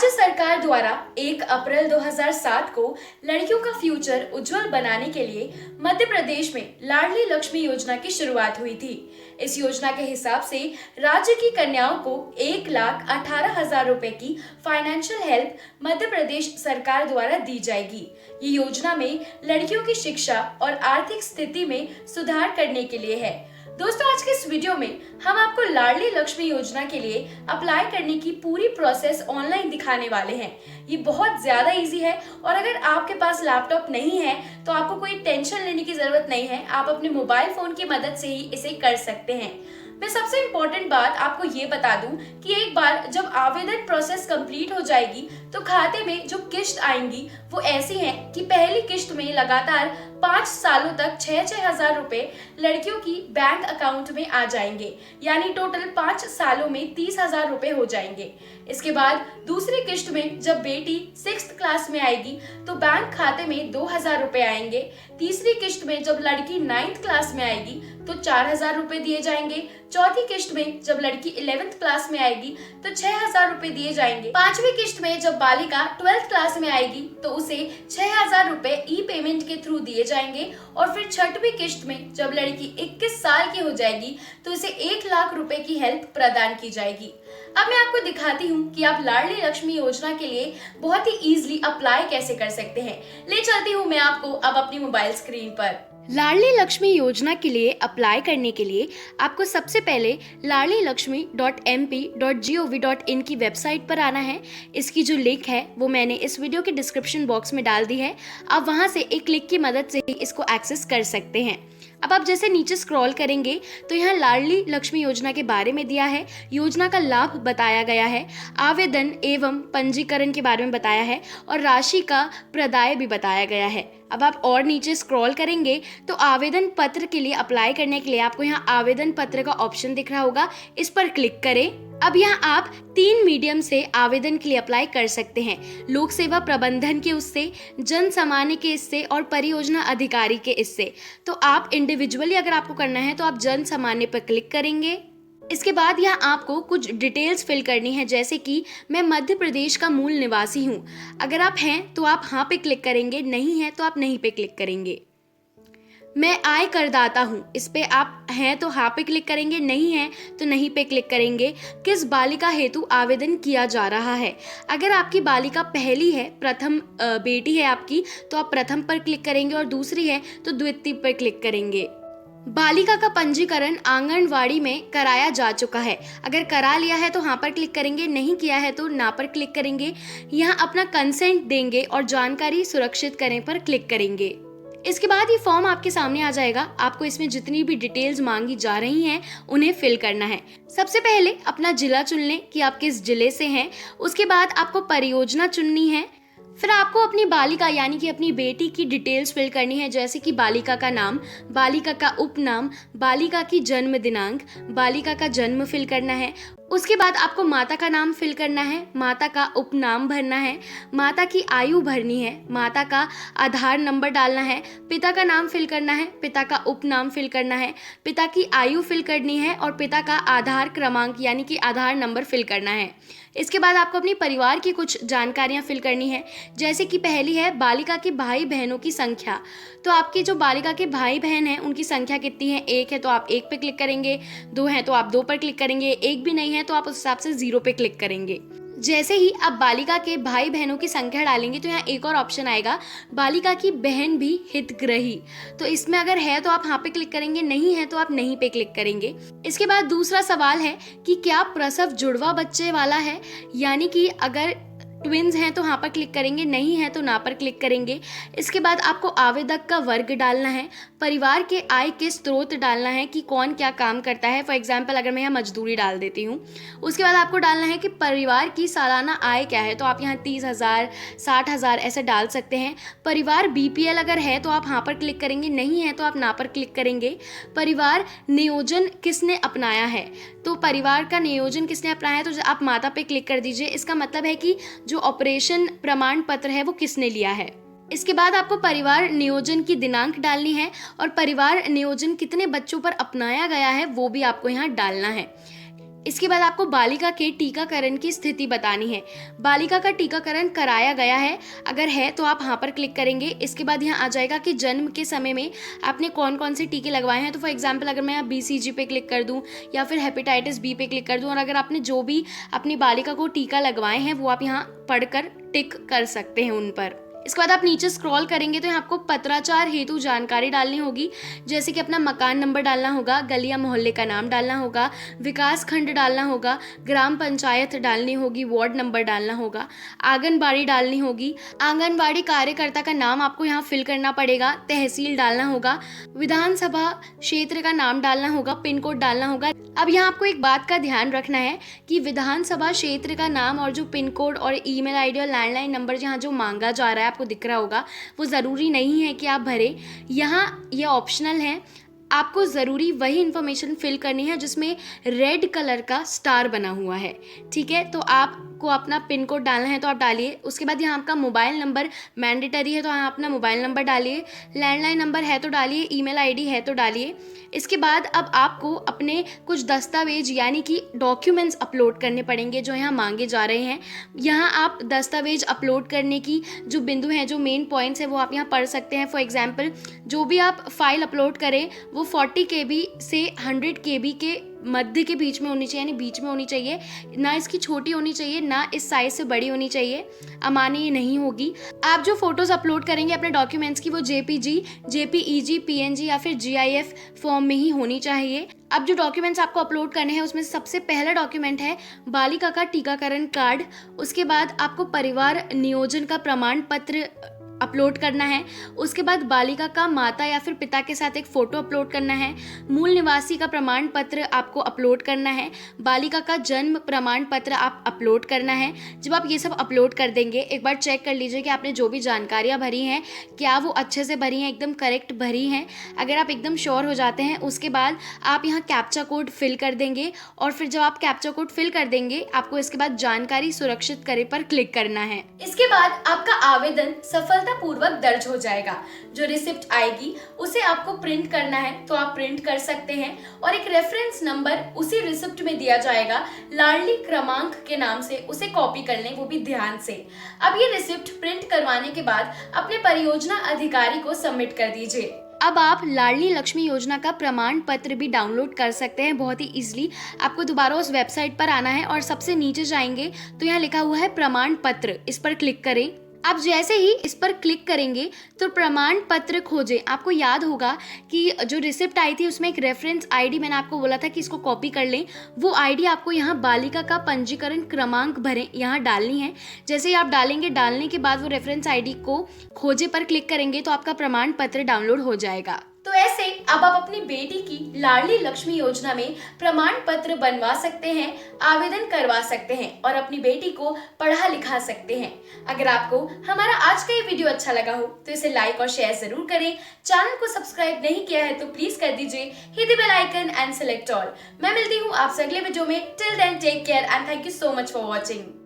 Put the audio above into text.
राज्य सरकार द्वारा 1 अप्रैल 2007 को लड़कियों का फ्यूचर उज्जवल बनाने के लिए मध्य प्रदेश में लाडली लक्ष्मी योजना की शुरुआत हुई थी। इस योजना के हिसाब से राज्य की कन्याओं को 1,18,000 रुपए की फाइनेंशियल हेल्प मध्य प्रदेश सरकार द्वारा दी जाएगी। ये योजना में लड़कियों की शिक्षा और आर्थिक स्थिति में सुधार करने के लिए है। दोस्तों, आज के इस वीडियो में हम आपको लाडली लक्ष्मी योजना के लिए अप्लाई करने की पूरी प्रोसेस ऑनलाइन दिखाने वाले हैं। ये बहुत ज्यादा इजी है और अगर आपके पास लैपटॉप नहीं है तो आपको कोई टेंशन लेने की जरूरत नहीं है। आप अपने मोबाइल फोन की मदद से ही इसे कर सकते हैं। मैं सबसे इम्पोर्टेंट बात आपको ये बता दूं कि एक बार जब आवेदन प्रोसेस कंप्लीट हो जाएगी तो खाते में जो किस्त आएंगी वो ऐसी हैं कि पहली किस्त में लगातार 5 सालों तक 6,000 रुपए लड़कियों की बैंक अकाउंट में आ जाएंगे, यानी टोटल 5 सालों में 30,000 रुपए हो जाएंगे। इसके बाद दूसरी किस्त में जब बेटी 6th क्लास में आएगी तो बैंक खाते में 2,000 रुपए आएंगे। तीसरी किस्त में जब लड़की 9th क्लास में आएगी तो 4,000 रुपए दिए जाएंगे। चौथी किस्त में जब लड़की 11th क्लास में आएगी तो 6,000 रुपए दिए जाएंगे। पांचवी किस्त में जब बालिका 12th क्लास में आएगी तो उसे 6,000 रुपए ई पेमेंट के थ्रू दिए जाएंगे। और फिर छठवीं किस्त में जब लड़की 21 साल की हो जाएगी तो उसे 1 लाख रुपए की हेल्प प्रदान की जाएगी। अब मैं आपको दिखाती हूँ कि आप लाडली लक्ष्मी योजना के लिए बहुत ही इजीली अप्लाई कैसे कर सकते हैं। ले चलती हूँ मैं आपको अब अपनी मोबाइल स्क्रीन पर। लाडली लक्ष्मी योजना के लिए अप्लाई करने के लिए आपको सबसे पहले ladlilakshmi.mp.gov.in की वेबसाइट पर आना है। इसकी जो लिंक है वो मैंने इस वीडियो के डिस्क्रिप्शन बॉक्स में डाल दी है। आप वहां से एक क्लिक की मदद से ही इसको एक्सेस कर सकते हैं। अब आप जैसे नीचे स्क्रॉल करेंगे तो यहाँ लाडली लक्ष्मी योजना के बारे में दिया है, योजना का लाभ बताया गया है, आवेदन एवं पंजीकरण के बारे में बताया है और राशि का प्रदाय भी बताया गया है। अब आप और नीचे स्क्रॉल करेंगे तो आवेदन पत्र के लिए अप्लाई करने के लिए आपको यहाँ आवेदन पत्र का ऑप्शन दिख रहा होगा, इस पर क्लिक करें। अब यहाँ आप 3 मीडियम से आवेदन के लिए अप्लाई कर सकते हैं, लोक सेवा प्रबंधन के उससे, जन सामान्य के इससे और परियोजना अधिकारी के इससे। तो आप इंडिविजुअली अगर आपको करना है तो आप जन सामान्य पर क्लिक करेंगे। इसके बाद यहाँ आपको कुछ डिटेल्स फिल करनी है, जैसे कि मैं मध्य प्रदेश का मूल निवासी हूँ। अगर आप हैं तो आप हाँ पे क्लिक करेंगे, नहीं है तो आप नहीं पे क्लिक करेंगे। मैं आय करदाता हूँ, इस पे आप हैं तो हाँ पे क्लिक करेंगे, नहीं है तो नहीं पे क्लिक करेंगे। किस बालिका हेतु आवेदन किया जा रहा है, अगर आपकी बालिका पहली है, प्रथम बेटी है आपकी, तो आप प्रथम पर क्लिक करेंगे और दूसरी है तो द्वितीय पर क्लिक करेंगे। बालिका का पंजीकरण आंगनवाड़ी में कराया जा चुका है, अगर करा लिया है तो हाँ पर क्लिक करेंगे, नहीं किया है तो ना पर क्लिक करेंगे। यहाँ अपना कंसेंट देंगे और जानकारी सुरक्षित करें पर क्लिक करेंगे। इसके बाद ये फॉर्म आपके सामने आ जाएगा। आपको इसमें जितनी भी डिटेल्स मांगी जा रही हैं उन्हें फिल करना है। सबसे पहले अपना जिला चुन लें कि आप किस जिले से हैं। उसके बाद आपको परियोजना चुननी है। फिर आपको अपनी बालिका यानी कि अपनी बेटी की डिटेल्स फिल करनी है, जैसे कि बालिका का नाम, बालिका का उपनाम, बालिका की जन्म दिनांक, बालिका का जन्म फिल करना है। उसके बाद आपको माता का नाम फिल करना है, माता का उपनाम भरना है, माता की आयु भरनी है, माता का आधार नंबर डालना है, पिता का नाम फिल करना है, पिता का उपनाम फिल करना है, पिता की आयु फिल करनी है और पिता का आधार क्रमांक यानी कि आधार नंबर फिल करना है। इसके बाद आपको अपने परिवार की कुछ जानकारियां फिल करनी है, जैसे कि पहली है बालिका के भाई बहनों की संख्या। तो आपकी जो बालिका के भाई बहन हैं उनकी संख्या कितनी है, 1 है तो आप 1 पे क्लिक करेंगे, 2 है तो आप 2 पर क्लिक करेंगे, 1 भी नहीं है तो आप उस हिसाब से 0 पे क्लिक करेंगे। जैसे ही आप बालिका के भाई बहनों की संख्या डालेंगे तो यहाँ एक और ऑप्शन आएगा, बालिका की बहन भी हितग्राही। तो इसमें अगर है तो आप हाँ पे क्लिक करेंगे, नहीं है तो आप नहीं पे क्लिक करेंगे। इसके बाद दूसरा सवाल है कि क्या प्रसव जुड़वा बच्चे वाला है, यानी कि अगर ट्विंस हैं तो हाँ पर क्लिक करेंगे, नहीं है तो ना पर क्लिक करेंगे। इसके बाद आपको आवेदक का वर्ग डालना है, परिवार के आय के स्रोत डालना है कि कौन क्या काम करता है। फॉर एग्जांपल अगर मैं यहाँ मजदूरी डाल देती हूँ। उसके बाद आपको डालना है कि परिवार की सालाना आय क्या है, तो आप यहाँ 30,000, 60,000 ऐसे डाल सकते हैं। परिवार BPL अगर है तो आप हाँ पर क्लिक करेंगे, नहीं है तो आप ना पर क्लिक करेंगे। परिवार नियोजन किसने अपनाया है, तो परिवार का नियोजन किसने अपनाया है तो आप माता पे क्लिक कर दीजिए। इसका मतलब है कि जो ऑपरेशन प्रमाण पत्र है वो किसने लिया है। इसके बाद आपको परिवार नियोजन की दिनांक डालनी है और परिवार नियोजन कितने बच्चों पर अपनाया गया है वो भी आपको यहाँ डालना है। इसके बाद आपको बालिका के टीकाकरण की स्थिति बतानी है। बालिका का टीकाकरण कराया गया है, अगर है तो आप हाँ पर क्लिक करेंगे। इसके बाद यहाँ आ जाएगा कि जन्म के समय में आपने कौन कौन से टीके लगवाए हैं। तो फॉर एग्जांपल अगर मैं यहाँ BCG पे क्लिक कर दूँ या फिर हेपेटाइटिस B पे क्लिक कर दूँ, और अगर आपने जो भी अपनी बालिका को टीका लगवाए हैं वो आप यहाँ पढ़कर टिक कर सकते हैं उन पर। इसके बाद आप नीचे स्क्रॉल करेंगे तो यहाँ आपको पत्राचार हेतु जानकारी डालनी होगी, जैसे कि अपना मकान नंबर डालना होगा, गली या मोहल्ले का नाम डालना होगा, विकास खंड डालना होगा, ग्राम पंचायत डालनी होगी, वार्ड नंबर डालना होगा, आंगनबाड़ी डालनी होगी, आंगनबाड़ी कार्यकर्ता का नाम आपको यहाँ फिल करना पड़ेगा, तहसील डालना होगा, विधानसभा क्षेत्र का नाम डालना होगा, पिन कोड डालना होगा। अब यहाँ आपको एक बात का ध्यान रखना है कि विधानसभा क्षेत्र का नाम और जो पिन कोड और ईमेल आईडी और लैंडलाइन नंबर यहाँ जो मांगा जा रहा है आपको दिख रहा होगा, वो ज़रूरी नहीं है कि आप भरें। यहाँ ये ऑप्शनल है, आपको ज़रूरी वही इन्फॉर्मेशन फिल करनी है जिसमें रेड कलर का स्टार बना हुआ है। ठीक है, तो आपको अपना पिन कोड डालना है तो आप डालिए। उसके बाद यहाँ आपका मोबाइल नंबर मैंडेटरी है तो यहाँ अपना मोबाइल नंबर डालिए, लैंडलाइन नंबर है तो डालिए, ईमेल आईडी है तो डालिए। इसके बाद अब आपको अपने कुछ दस्तावेज यानी कि डॉक्यूमेंट्स अपलोड करने पड़ेंगे जो यहाँ मांगे जा रहे हैं। यहाँ आप दस्तावेज अपलोड करने की जो बिंदु हैं, जो मेन पॉइंट्स हैं वो आप यहाँ पढ़ सकते हैं। फॉर एग्जांपल जो भी आप फाइल अपलोड करें वो 40 KB से 100 KB के मध्य के बीच में होनी चाहिए, यानी बीच में होनी चाहिए, ना इसकी छोटी होनी चाहिए ना इस साइज से बड़ी होनी चाहिए, अमान्य नहीं होगी। आप जो फोटोज अपलोड करेंगे अपने डॉक्यूमेंट्स की वो JPG, JPEG, PNG या फिर GIF फॉर्म में ही होनी चाहिए। अब जो डॉक्यूमेंट्स आपको अपलोड करने हैं उसमें सबसे पहला डॉक्यूमेंट है बालिका का टीकाकरण कार्ड। उसके बाद आपको परिवार नियोजन का प्रमाण पत्र अपलोड करना है। उसके बाद बालिका का माता या फिर पिता के साथ एक फ़ोटो अपलोड करना है। मूल निवासी का प्रमाण पत्र आपको अपलोड करना है। बालिका का जन्म प्रमाण पत्र आप अपलोड करना है। जब आप ये सब अपलोड कर देंगे, एक बार चेक कर लीजिए कि आपने जो भी जानकारियाँ भरी हैं क्या वो अच्छे से भरी हैं, एकदम करेक्ट भरी हैं। अगर आप एकदम श्योर हो जाते हैं उसके बाद आप यहाँ कैप्चा कोड फिल कर देंगे, और फिर जब आप कैप्चा कोड फिल कर देंगे आपको इसके बाद जानकारी सुरक्षित करें पर क्लिक करना है। इसके बाद आपका आवेदन सफलता पूर्वक दर्ज हो जाएगा। जो रिसिप्ट आएगी उसे आपको प्रिंट करना है तो आप प्रिंट कर सकते हैं, और एक रेफरेंस नंबर उसी रिसिप्ट में दिया जाएगा लाडली क्रमांक के नाम से, उसे कॉपी कर लें, वो भी ध्यान से। अब ये रिसिप्ट प्रिंट करवाने के बाद अपने परियोजना अधिकारी को सबमिट कर दीजिए। अब आप लाडली लक्ष्मी योजना का प्रमाण पत्र भी डाउनलोड कर सकते हैं बहुत ही इजीली। आपको दोबारा उस वेबसाइट पर आना है और सबसे नीचे जाएंगे तो यहाँ लिखा हुआ है प्रमाण पत्र, इस पर क्लिक करें। आप जैसे ही इस पर क्लिक करेंगे तो प्रमाण पत्र खोजें। आपको याद होगा कि जो रिसिप्ट आई थी उसमें एक रेफरेंस आईडी मैंने आपको बोला था कि इसको कॉपी कर लें, वो आईडी आपको यहाँ बालिका का पंजीकरण क्रमांक भरें यहाँ डालनी है। जैसे ही आप डालेंगे, डालने के बाद वो रेफरेंस आईडी को खोजे पर क्लिक करेंगे तो आपका प्रमाण पत्र डाउनलोड हो जाएगा। तो ऐसे अब आप अपनी बेटी की लाडली लक्ष्मी योजना में प्रमाण पत्र बनवा सकते हैं, आवेदन करवा सकते हैं और अपनी बेटी को पढ़ा लिखा सकते हैं। अगर आपको हमारा आज का ये वीडियो अच्छा लगा हो तो इसे लाइक और शेयर जरूर करें। चैनल को सब्सक्राइब नहीं किया है तो प्लीज कर दीजिए, hit the bell icon and select all. मैं मिलती हूँ आपसे अगले वीडियो में। Till then take care and thank you so much for watching.